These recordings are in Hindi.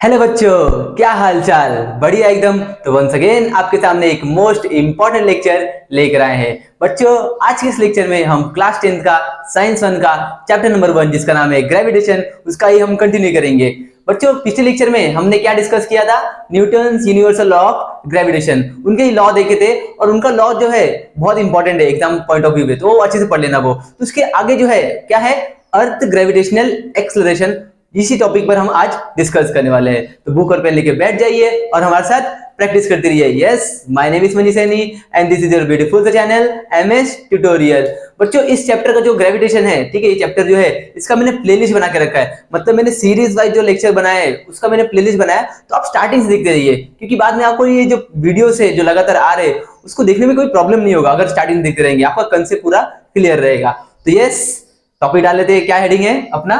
हेलो बच्चों, क्या हाल चाल? बढ़िया एकदम। तो वंस अगेन आपके सामने एक मोस्ट इंपॉर्टेंट लेक्चर लेकर आए हैं। बच्चों, आज के इस लेक्चर में हम क्लास 10 का साइंस 1 का चैप्टर नंबर 1 जिसका नाम है ग्रेविटेशन, उसका ही हम कंटिन्यू करेंगे। बच्चों, पिछले लेक्चर में हमने क्या डिस्कस किया था? Newton's universal law of gravitation, उनके लॉ देखे थे और उनका लॉ जो है बहुत इंपॉर्टेंट है एग्जाम पॉइंट ऑफ व्यू में, तो वो अच्छे से पढ़ लेना। वो तो उसके आगे जो है क्या है? अर्थ ग्रेविटेशनल एक्सेलरेशन, इसी टॉपिक पर हम आज डिस्कस करने वाले हैं। तो बुक और पेन लेके बैठ जाइए और हमारे साथ प्रैक्टिस करते रहिए। Yes, my name is money Saini and this is your beautiful channel MS tutorial. बच्चों, इस चैप्टर का जो ग्रेविटेशन है, ठीक है, ये चैप्टर जो है इसका मैंने प्लेलिस्ट बना के रखा है। मतलब मैंने सीरीज वाइज जो लेक्चर बनाए हैं उसका मैंने प्लेलिस्ट बनाया, तो आप स्टार्टिंग से देखते रहिए, क्योंकि बाद में आपको ये जो वीडियोस है जो लगातार आ रहे हैं उसको देखने में कोई प्रॉब्लम नहीं होगा। अगर स्टार्टिंग देखते रहेंगे आपका कंसेप्ट पूरा क्लियर रहेगा। तो यस, टॉपिक डाल लेते हैं। क्या हेडिंग है अपना?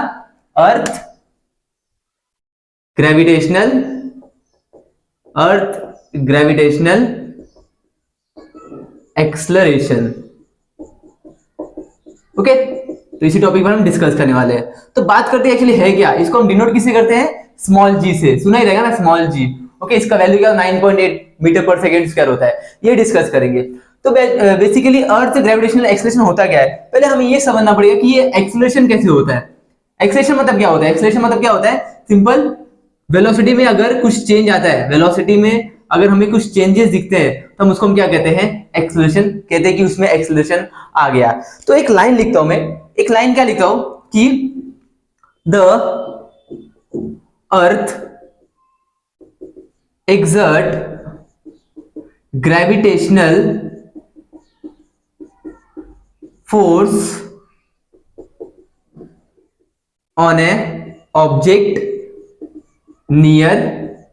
अर्थ ग्रेविटेशनल, अर्थ ग्रेविटेशनल एक्सलरेशन। ओके, तो इसी टॉपिक पर हम डिस्कस करने वाले हैं। तो बात करते हैं एक्चुअली है क्या, इसको हम डिनोट किससे करते हैं? स्मॉल जी से। सुना ही रहेगा ना, स्मॉल जी। ओके, इसका वैल्यू क्या 9.8 मीटर पर सेकेंड स्क्वायर होता है। ये डिस्कस करेंगे। तो बेसिकली अर्थ ग्रेविटेशनल एक्सलेशन होता क्या है, पहले हमें ये समझना पड़ेगा कि ये एक्सलेशन कैसे होता है। एक्सलेशन मतलब क्या होता है? एक्सलेशन मतलब क्या होता है? सिंपल, वेलोसिटी में अगर कुछ चेंज आता है, वेलोसिटी में अगर हमें कुछ चेंजेस दिखते हैं तो हम उसको हम क्या कहते हैं? एक्सेलरेशन कहते हैं कि उसमें एक्सेलरेशन आ गया। तो एक लाइन लिखता हूं मैं, एक लाइन क्या लिखता हूं कि the earth exert gravitational force on a object near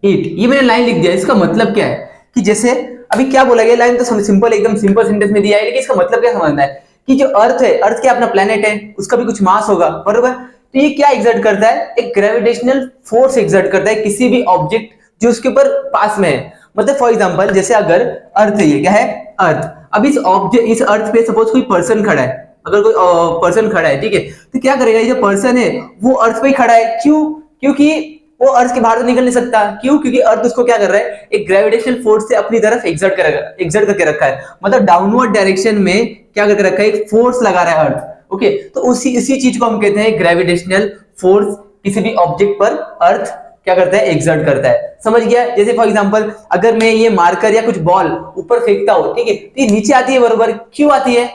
it. ये मैंने लाइन लिख दिया। इसका मतलब क्या है कि जैसे अभी क्या बोला गया, लाइन तो सिंपल, एकदम सिंपल सेंटेंस में दिया है, लेकिन इसका मतलब क्या समझना है कि जो अर्थ है, अर्थ क्या अपना प्लेनेट है, उसका भी कुछ मास होगा, बरोबर? तो ये क्या एग्जर्ट करता है? एक ग्रेविटेशनल फोर्स एग्जर्ट करता है किसी भी ऑब्जेक्ट जो उसके ऊपर पास में है। मतलब फॉर एग्जांपल, जैसे अगर अर्थ है, ये क्या है? अर्थ। अब इस ऑब्जेक्ट, इस अर्थ पे सपोज कोई पर्सन खड़ा है, अगर कोई पर्सन खड़ा है, ठीक है, तो क्या करेगा? ये जो पर्सन है वो अर्थ पे ही खड़ा है। क्यों? क्योंकि वो अर्थ के बाहर तो निकल नहीं सकता। क्यों? क्योंकि अर्थ उसको क्या कर रहा है? एक ग्रेविटेशनल फोर्स से अपनी तरफ एग्जर्ट करके रखा है। मतलब डाउनवर्ड डायरेक्शन में क्या करके रखा है? एक फोर्स लगा रहा है अर्थ। ओके, तो इसी चीज को हम कहते हैं ग्रेविटेशनल फोर्स। किसी भी ऑब्जेक्ट पर अर्थ क्या करता है? एग्जर्ट करता है। समझ गया? जैसे फॉर एग्जांपल, अगर मैं ये मार्कर या कुछ बॉल ऊपर फेंकता हूं, ठीक है, तो ये नीचे आती है, बरोबर? क्यों आती है?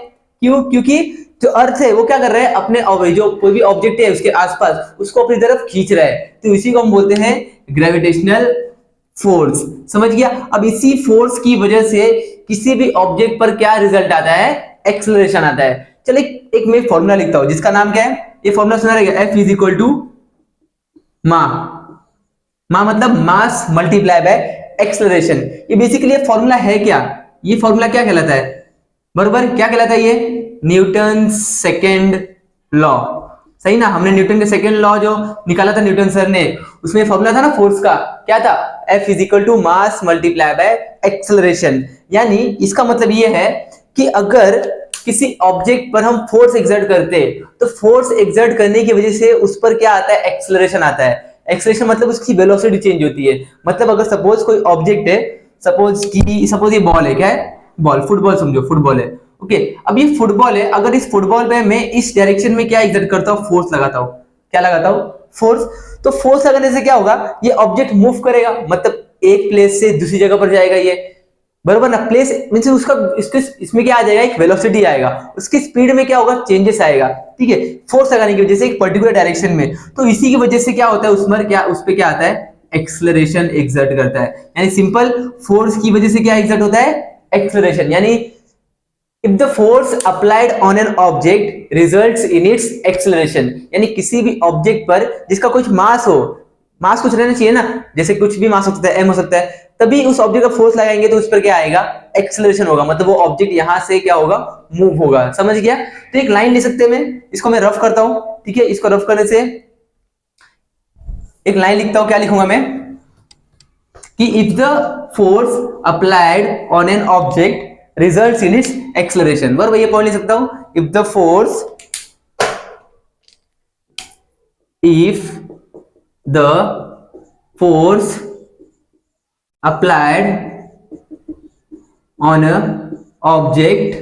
क्यों? क्योंकि जो अर्थ है वो क्या कर रहा है? अपने जो कोई भी ऑब्जेक्ट है उसके आसपास उसको अपनी तरफ खींच रहा है। तो इसी को हम बोलते हैं ग्रेविटेशनल फोर्स। समझ गया? अब इसी फोर्स की वजह से किसी भी ऑब्जेक्ट पर क्या रिजल्ट आता है? एक्सेलरेशन आता है। चलिए एक मैं फॉर्मूला लिखता हूं जिसका नाम क्या है? ये फॉर्मूला सुना रहेगा, F इज इक्वल टू मा। मा मतलब मास मल्टीप्लाई बाय एक्सेलरेशन। ये बेसिकली फॉर्मूला है क्या? ये फॉर्मूला क्या कहलाता है? बरोबर, क्या कहलाता है ये? Newton second law. सही ना? हमने न्यूटन के सेकेंड लॉ जो निकाला था न्यूटन सर ने, उसमें फॉर्मूला था ना फोर्स का, क्या था? F is equal to mass multiply by acceleration. यानी इसका मतलब ये है कि अगर किसी ऑब्जेक्ट पर हम फोर्स एक्सर्ट करते हैं तो फोर्स एक्सर्ट करने की वजह से उस पर क्या आता है? एक्सेलरेशन आता है। एक्सेलरेशन मतलब उसकी वेलोसिटी चेंज होती है। मतलब अगर सपोज कोई ऑब्जेक्ट है, सपोज ये बॉल है, क्या है? बॉल, फुटबॉल समझो, फुटबॉल है। ओके, अब ये फुटबॉल है, अगर इस फुटबॉल पे मैं इस डायरेक्शन में क्या एग्जर्ट करता हूं? फोर्स लगाता हूं। क्या लगाता हूं? फोर्स। तो फोर्स लगाने से क्या होगा? ये ऑब्जेक्ट मूव करेगा, मतलब एक प्लेस से दूसरी जगह पर जाएगा ये, बरोबर ना? प्लेस मींस उसका इसमें क्या आ जाएगा? एक वेलोसिटी आएगा, उसकी स्पीड में क्या होगा? चेंजेस आएगा, ठीक है, फोर्स लगाने की वजह से एक पर्टिकुलर डायरेक्शन में। तो इसी की वजह से क्या होता है? उस पे क्या आता है? एक्सेलरेशन एग्जर्ट करता है। यानी सिंपल, फोर्स की वजह से क्या एग्जर्ट होता है? एक्सेलरेशन। यानी if the force applied on an object results in its acceleration, यानी किसी भी ऑब्जेक्ट पर जिसका कुछ मास हो, मास कुछ रहना चाहिए ना, जैसे कुछ भी मास हो सकता है, m हो सकता है, तभी उस ऑब्जेक्ट का फोर्स लगाएंगे तो उस पर क्या आएगा? एक्सेलरेशन होगा। मतलब वो ऑब्जेक्ट यहां से क्या होगा? मूव होगा। समझ गया? तो एक लाइन ले सकते हैं, मैं इसको मैं रफ करता हूं, ठीक है। इसको रफ करने से एक लाइन लिखता हूं, क्या लिखूंगा मैं कि if the force applied on an object results in its acceleration, बराबर? ये पॉइंट लिख सकता हूं, if the force applied on a object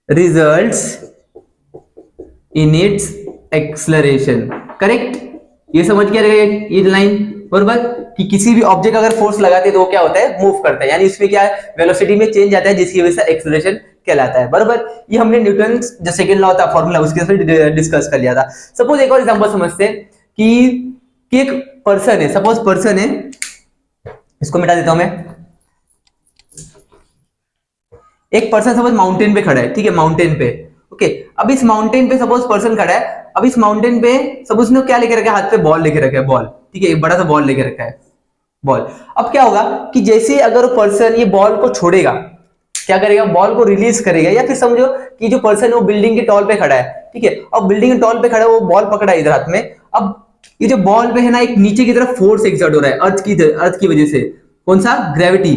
results in its acceleration. Correct? ये समझ के रहेगा ये लाइन बरोबर कि किसी भी ऑब्जेक्ट अगर फोर्स लगाते हैं तो वो क्या होता है, मूव करता है, यानी इसमें क्या है, वेलोसिटी में चेंज आता है जिसकी वजह से एक्सेलरेशन कहलाता है बरोबर. ये हमने न्यूटन जो सेकंड लॉ था फॉर्मूला उसके साथ डिस्कस कर लिया था. सपोज एक और एग्जांपल समझते हैं कि एक पर्सन है, सपोज पर्सन है, इसको मिटा देता हूं मैं. एक पर्सन सपोज माउंटेन पे खड़ा है, ठीक है, माउंटेन पे, ओके. अब इस माउंटेन पे सपोज पर्सन खड़ा है. अब इस माउंटेन पे सपोज उसने क्या लेके रखा है, हाथ पे बॉल लेके रखा है, बॉल, ठीक है, एक बड़ा सा बॉल लेके रखा है, बॉल. अब क्या होगा कि जैसे अगर पर्सन ये बॉल को छोड़ेगा, क्या करेगा, बॉल को रिलीज करेगा, या फिर समझो कि जो पर्सन है वो बिल्डिंग के टॉल पे खड़ा है, ठीक है, अब बिल्डिंग के टॉल पे खड़ा है, वो बॉल पकड़ा है इधर हाथ में. अब ये जो बॉल पे है ना, एक नीचे की तरफ फोर्स एक्सर्ट हो रहा है अर्थ की वजह से. कौन सा? ग्रेविटी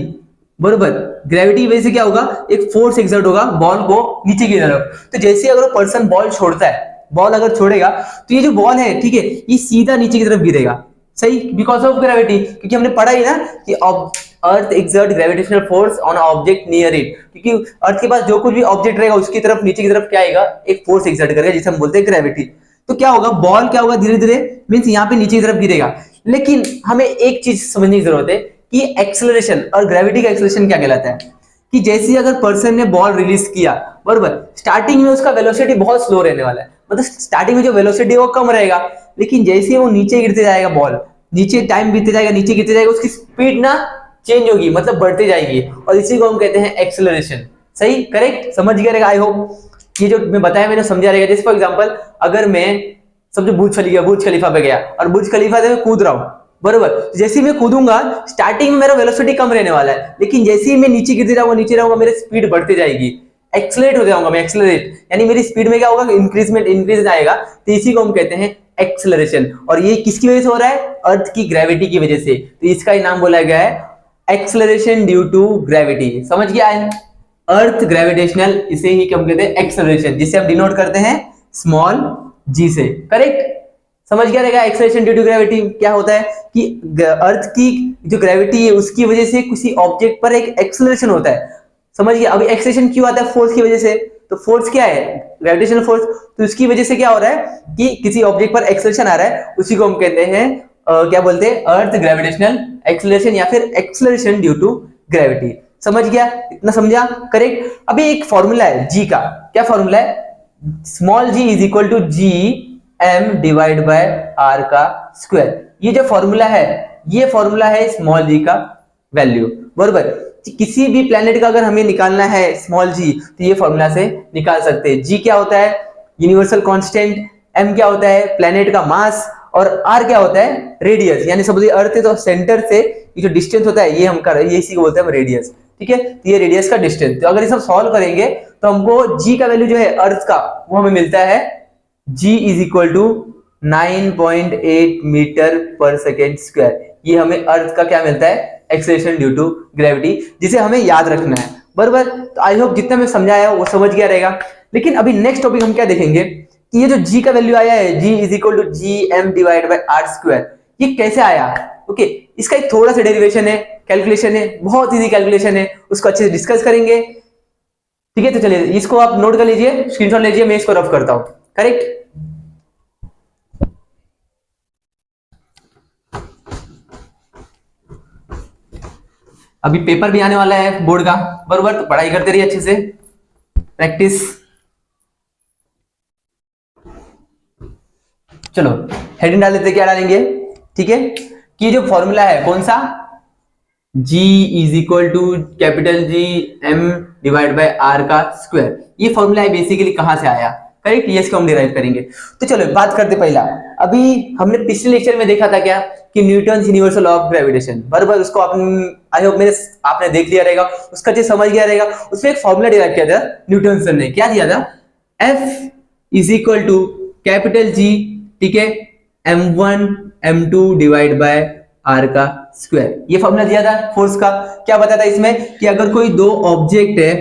बरोबर. ग्रेविटी की वजह से क्या होगा, एक फोर्स एक्सर्ट होगा बॉल को नीचे की तरफ. तो जैसे अगर पर्सन बॉल छोड़ता है, बॉल अगर छोड़ेगा तो ये जो बॉल है, ठीक है, ये सीधा नीचे की तरफ गिरेगा, सही, बिकॉज ऑफ ग्रेविटी. क्योंकि हमने पढ़ा ही ना कि earth exerts gravitational force on object near it. क्योंकि अर्थ के पास जो कुछ भी ऑब्जेक्ट रहेगा उसकी तरफ नीचे की तरफ क्या आएगा, एक फोर्स एक्सर्ट करेगा जिसे हम बोलते हैं ग्रेविटी. तो क्या होगा, बॉल क्या होगा, धीरे धीरे मींस यहाँ पे नीचे की तरफ गिरेगा. लेकिन हमें एक चीज समझने की जरूरत है कि एक्सेलरेशन और ग्रेविटी का एक्सेलरेशन क्या कहलाता है. कि जैसे अगर पर्सन ने बॉल रिलीज किया बरोबर, स्टार्टिंग में उसका वेलोसिटी बहुत स्लो रहने वाला है, मतलब स्टार्टिंग में जो वेलोसिटी है वो कम रहेगा. लेकिन जैसे वो नीचे गिरते जाएगा, बॉल नीचे, टाइम बीतते जाएगा, नीचे गिरते जाएगा, उसकी स्पीड ना चेंज होगी, मतलब बढ़ते जाएगी, और इसी को हम कहते हैं एक्सेलरेशन. सही, करेक्ट, समझ गया रहेगा आई होप. ये जो मैं बताया मैंने समझा रहेगा. जैसे फॉर एग्जांपल अगर मैं समझो बुर्ज खलीफा पे गया और बुर्ज खलीफा से मैं कूद रहा हूं बरोबर, जैसे ही मैं कूदूंगा स्टार्टिंग में मेरा वेलोसिटी कम रहने वाला है, लेकिन जैसे ही मैं नीचे गिरते जाऊंगा, नीचे रहूंगा, मेरी स्पीड बढ़ते जाएगी, एक्सेलरेट हो जाऊंगा मैं, एक्सेलरेट, यानी मेरी स्पीड में क्या होगा, इंक्रीज आएगा. तो इसी को हम कहते हैं एक्सेलरेशन. और ये किसकी वजह से हो रहा है, अर्थ की ग्रेविटी की वजह से. तो इसका ही नाम बोला गया है एक्सेलरेशन ड्यू टू ग्रेविटी. समझ गया है, अर्थ ग्रेविटेशनल, इसे ही हम कहते हैं एक्सेलरेशन, जिसे हम डिनोट करते हैं स्मॉल जी से. करेक्ट, समझ गया रहेगा. एक्सेलरेशन ड्यू टू ग्रेविटी क्या होता है कि अर्थ की जो ग्रेविटी है उसकी वजह से किसी ऑब्जेक्ट पर एक एक्सेलरेशन होता है. समझ गया. अभी एक्सेलरेशन क्यों आता है, फोर्स की वजह से. तो फोर्स क्या है, ग्रेविटेशनल फोर्स. तो इसकी वजह से क्या हो रहा है कि किसी ऑब्जेक्ट पर एक्सेलरेशन आ रहा है, उसी को हम कहते हैं क्या बोलते हैं, अर्थ ग्रेविटेशनल एक्सेलरेशन या फिर एक्सेलरेशन ड्यू टू ग्रेविटी. समझ गया, इतना समझा, करेक्ट. अभी एक फॉर्मूला है जी का. क्या फॉर्मूला है, small G is equal to G m divide by r का स्क्वायर. ये जो फॉर्मूला है, ये फॉर्मूला है स्मॉल जी का वैल्यू बरोबर. किसी भी प्लेनेट का अगर हमें निकालना है स्मॉल जी, तो ये फॉर्मूला से निकाल सकते हैं. जी क्या होता है, यूनिवर्सल कांस्टेंट. m क्या होता है, प्लेनेट का मास. और r क्या होता है, रेडियस. यानी समझिए अर्थ है तो सेंटर से ये जो डिस्टेंस होता है ये हम कर, ये इसी को बोलते हैं रेडियस. ठीक है, तो ये रेडियस का डिस्टेंस. तो अगर इसे हम सॉल्व करेंगे तो हमको g का वैल्यू जो है अर्थ का, वो हमें मिलता है g is equal to 9.8 metre पर सेकेंड स्क्वायर. ये हमें अर्थ का क्या मिलता है, एक्सेलरेशन ड्यू टू ग्रेविटी, जिसे हमें याद रखना है बराबर. तो आई होप जितना मैं समझाया वो समझ गया रहेगा. लेकिन अभी नेक्स्ट टॉपिक हम क्या देखेंगे कि ये जो g का वैल्यू आया है, g is equal to G M divide by R square, ये कैसे आया. ओके, इसका एक थोड़ा सा डेरिवेशन है, कैलकुलेशन है, बहुत इजी कैलकुलेशन है, उसको अच्छे से डिस्कस करेंगे. ठीक है, तो चलिए इसको आप नोट कर लीजिए, स्क्रीनशॉट लीजिए, मैं इसको रफ करता हूं. करेक्ट, अभी पेपर भी आने वाला है बोर्ड का बरोबर, तो पढ़ाई करते रहिए अच्छे से, प्रैक्टिस. चलो हेडिंग डाल देते, क्या डालेंगे, ठीक है, कि ये जो फॉर्मूला है कौन सा, G is equal to capital G m divide by r का स्क्वायर. ये फॉर्मूला है बेसिकली कहां से आया, करेक्ट, ये इसको हम डिराइव करेंगे. तो चलो बात करते पहला. अभी हमने पिछले लेक्चर में देखा था क्या कि Newton universal law of gravitation बराबर, उसको आई होप आपने देख लिया रहेगा, उसका अच्छे समझ गया रहेगा. उसमें एक फॉर्मूला डिराइव किया था न्यूटन सर ने, क्या दिया था, F is equal to capital G, ठीक है, m1 m2 divide by r का स्क्वायर. ये फॉर्मूला दिया था फोर्स का. क्या बताया था इसमें कि अगर कोई दो ऑब्जेक्ट है,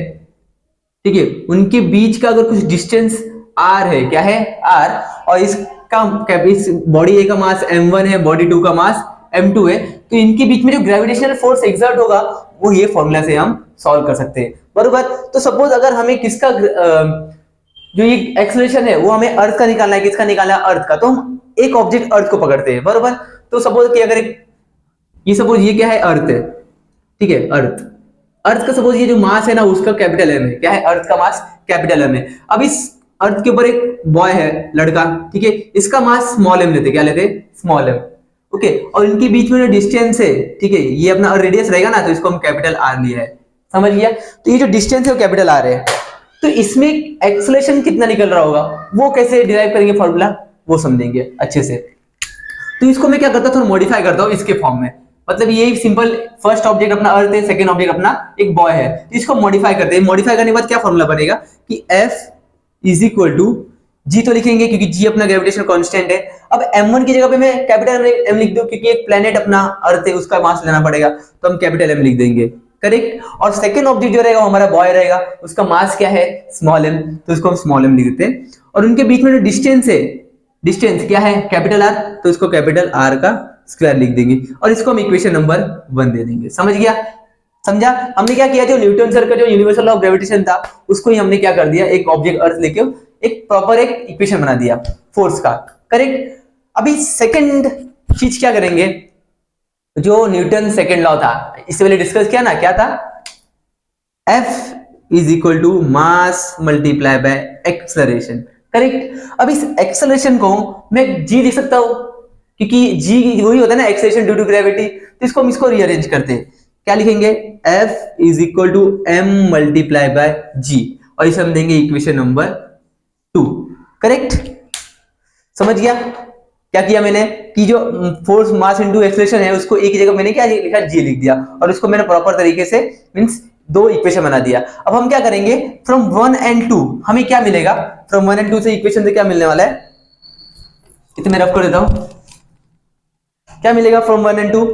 ठीक है, उनके बीच का अगर कुछ डिस्टेंस r है, क्या है r, और इस इस बॉडी ए का मास m1 है, बॉडी 2 का मास m2 है, तो इनके बीच में जो ग्रेविटेशनल फोर्स एक्सर्ट होगा वो ये फॉर्मूला से हम सॉल्व कर सकते हैं, बरोबर। तो सपोज अगर हमें किसका जो ये एक्सेलरेशन है वो हमें अर्थ का निकालना है, किसका निकालना है, अर्थ का, तो हम एक ऑब्जेक्ट अर्थ को पकड़ते हैं, बरोबर। तो सपोज कि अगर ये सपोज ये क्या है, अर्थ है, ठीक है, अर्थ अर्थ का सपोज ये जो मास है ना उसका कैपिटल एम है, क्या है, अर्थ का मास कैपिटल एम है। अब इस अर्थ के ऊपर एक बॉय है, लड़का, ठीक है, इसका मास स्मॉल एम लेते, क्या लेते, स्मॉल एम, ओके। और इनके बीच में जो डिस्टेंस है, ठीक है, ये अपना रेडियस रहेगा ना, तो इसको हम कैपिटल आर लिया है, समझ गया। तो ये जो डिस्टेंस है वो कैपिटल आर है, तो इसमें एक्सेलरेशन कितना निकल रहा होगा वो कैसे डिराइव करेंगे फॉर्मूला, वो समझेंगे अच्छे से। तो इसको मैं क्या करता हूँ, थोड़ा मॉडिफाई करता हूँ इसके फॉर्म में, मतलब ये सिंपल फर्स्ट ऑब्जेक्ट अपना अर्थ है, सेकंड ऑब्जेक्ट अपना एक बॉय है, तो इसको मॉडिफाई करते हैं। मॉडिफाई करने के बाद क्या फॉर्मूला बनेगा कि F इज इक्वल टू जी, तो लिखेंगे क्योंकि जी अपना ग्रेविटेशनल कांस्टेंट है। अब m1 की जगह पे मैं कैपिटल एम लिख दूं, क्योंकि एक प्लेनेट अपना अर्थ है उसका मास लेना पड़ेगा, तो हम कैपिटल एम लिख देंगे, करेक्ट। और सेकंड ऑब्जेक्ट जो रहेगा वो हमारा बॉय रहेगा, उसका मास क्या है, स्मॉल एम, तो उसको हम स्मॉल एम लिख देते हैं। और उनके बीच में जो डिस्टेंस है, डिस्टेंस क्या है, कैपिटल आर, तो इसको कैपिटल आर का स्क्वायर लिख देंगे और इसको हम इक्वेशन नंबर 1 दे देंगे। समझ गया, समझा। हमने क्या किया, जो न्यूटन सर का जो यूनिवर्सल लॉ ऑफ ग्रेविटेशन था उसको ही हमने क्या कर दिया, एक ऑब्जेक्ट अर्थ लेके एक प्रॉपर एक इक्वेशन बना दिया फोर्स का, करेक्ट। अभी सेकंड चीज क्या करेंगे, जो न्यूटन सेकंड लॉ था इससे पहले डिस्कस किया ना, क्या था, F is equal to mass multiply by acceleration, correct. अब इस एक्सेलरेशन को मैं g लिख सकता हूं, क्योंकि g वही होता है ना, एक्सेलरेशन ड्यू टू ग्रेविटी, तो इसको हम इसको रीअरेंज करते हैं, क्या लिखेंगे, F is equal to m multiply by g, और इसे हम देंगे इक्वेशन नंबर 2, करेक्ट। समझ गया क्या किया मैंने, कि जो फोर्स मास इनटू एक्सेलरेशन है उसको एक ही जगह मैंने क्या लिखा, g लिख दिया, और उसको मैंने प्रॉपर तरीके से मींस दो इक्वेशन बना दिया। अब हम क्या करेंगे, फ्रॉम 1 and 2 हमें क्या मिलेगा, फ्रॉम 1 and 2 से इक्वेशन से क्या मिलने वाला है, इतना मैं रफ कर देता हूं, क्या मिलेगा फ्रॉम 1 and 2,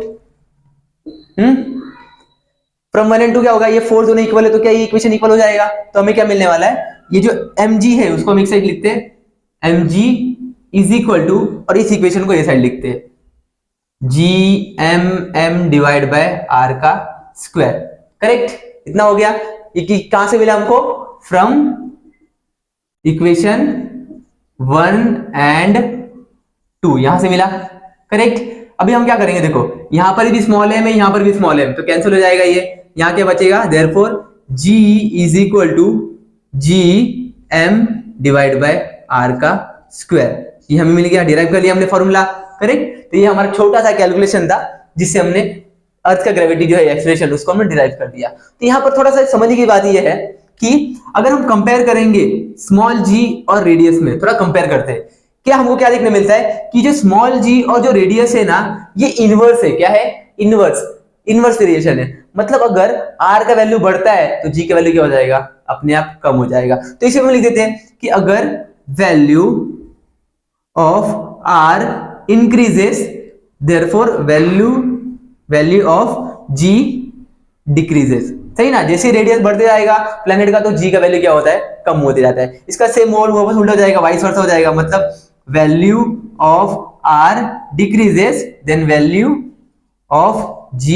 फ्रॉम 1 and 2 क्या होगा, ये फोर्स दोनों इक्वल है तो क्या ये इक्वेशन इक्वल हो जाएगा, तो हमें क्या मिलने वाला है, ये जो mg है उसको हम एक साइड लिखते हैं, mg इज इक्वल टू, और इस इक्वेशन को ये साइड लिखते हैं, gmm डिवाइड बाय r का स्क्वायर, करेक्ट। इतना हो गया, ये कहां से मिला हमको, फ्रॉम इक्वेशन 1 and 2 यहां से मिला, करेक्ट। अभी हम क्या करेंगे, देखो यहां पर भी स्मॉल एम है, यहां पर भी स्मॉल एम, तो कैंसिल हो जाएगा ये, यहां क्या बचेगा, therefore g is equal to gm divide by r का स्क्वायर, ये हमें मिल गया, डिराइव कर लिया हमने फॉर्मूला, करेक्ट। तो ये हमारा छोटा सा कैलकुलेशन था जिससे हमने अर्थ का ग्रेविटी जो है एक्सेलरेशन उसको हमने डिराइव कर दिया। तो यहाँ पर थोड़ा सा समझने की बात ये है कि अगर हम कंपेयर करेंगे स्मॉल g और रेडियस में, थोड़ा कंपेयर करते हैं, क्या हमको क्या देखने मिलता है कि जो स्मॉल g और जो रेडियस है ना ये इनवर्स है, क्या है, इनवर्स वेरिएशन है। मतलब अगर r का वैल्यू बढ़ता है तो g का वैल्यू क्या हो जाएगा, अपने आप कम हो जाएगा। तो इसे हम लिख देते हैं कि अगर value of r increases therefore value of g decreases, सही ना। जैसे रेडियस बढ़ते जाएगा प्लेनेट का तो g का वैल्यू क्या होता है, कम होते जाता है। इसका सेम मोड वापस उल्टा हो जाएगा, वाइस वर्सा हो जाएगा, मतलब value of r decreases then value of g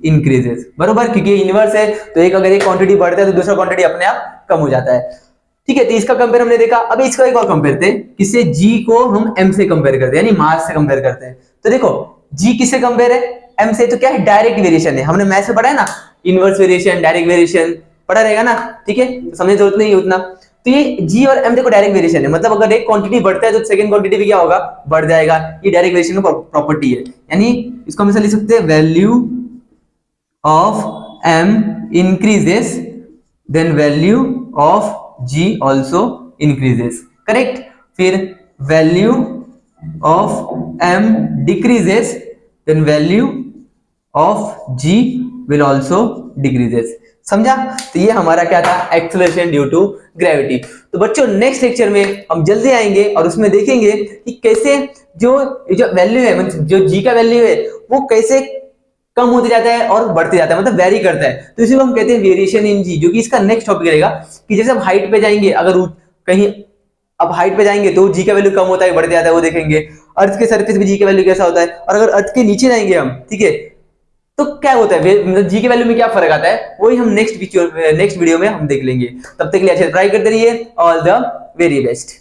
increases, बरोबर, क्योंकि इनवर्स है तो एक अगर एक क्वांटिटी बढ़ता है तो दूसरा क्वांटिटी अपने आप कम हो जाता है, ठीक है। तो इसका कंपेयर हमने देखा। अभी इसका एक और कंपेयर करते हैं, किससे, g को हम m से कंपेयर करते हैं, यानी मास से कंपेयर करते हैं। तो देखो g किससे कंपेयर है, m से, तो क्या है, डायरेक्ट वेरिएशन है, हमने मैथ से पढ़ा है ना, इनवर्स वेरिएशन, डायरेक्ट वेरिएशन पढ़ा रहेगा ना, ठीक है, तो समझने जरूरत नहीं है उतना। तो ये g और m देखो डायरेक्ट वेरिएशन है, मतलब अगर एक क्वांटिटी बढ़ता है तो सेकंड क्वांटिटी भी क्या होगा, बढ़ जाएगा, ये डायरेक्ट वेरिएशन का प्रॉपर्टी है। यानी इसको हम ऐसे लिख सकते हैं, value of m increases then value of g also increases, correct. फिर value of m decreases then value of g will also decreases, समझा। तो ये हमारा क्या था, एक्सेलरेशन ड्यू टू ग्रेविटी। तो बच्चों नेक्स्ट लेक्चर में हम जल्दी आएंगे और उसमें देखेंगे कि कैसे जो वैल्यू है, मतलब जो g का वैल्यू है वो कैसे कम होते जाता है और बढ़ते जाता है, मतलब वेरी करता है। तो इसी को हम कहते हैं वेरिएशन इन g, जो कि इसका नेक्स्ट टॉपिक रहेगा कि जैसे हम हाइट पे जाएंगे, अगर कहीं अब हाइट पे जाएंगे तो जी का वैल्यू कम होता है बढ़ जाता है, वो देखेंगे। अर्थ के सरफेस पे जी का वैल्यू कैसा होता है, और अगर अर्थ के नीचे जाएंगे हम, ठीक है, तो क्या होता है, मतलब जी के वैल्यू में क्या फर्क आता है, वही हम नेक्स्ट वीडियो में हम देख लेंगे। तब तक के लिए अच्छे ट्राई करते रहिए। All the very best.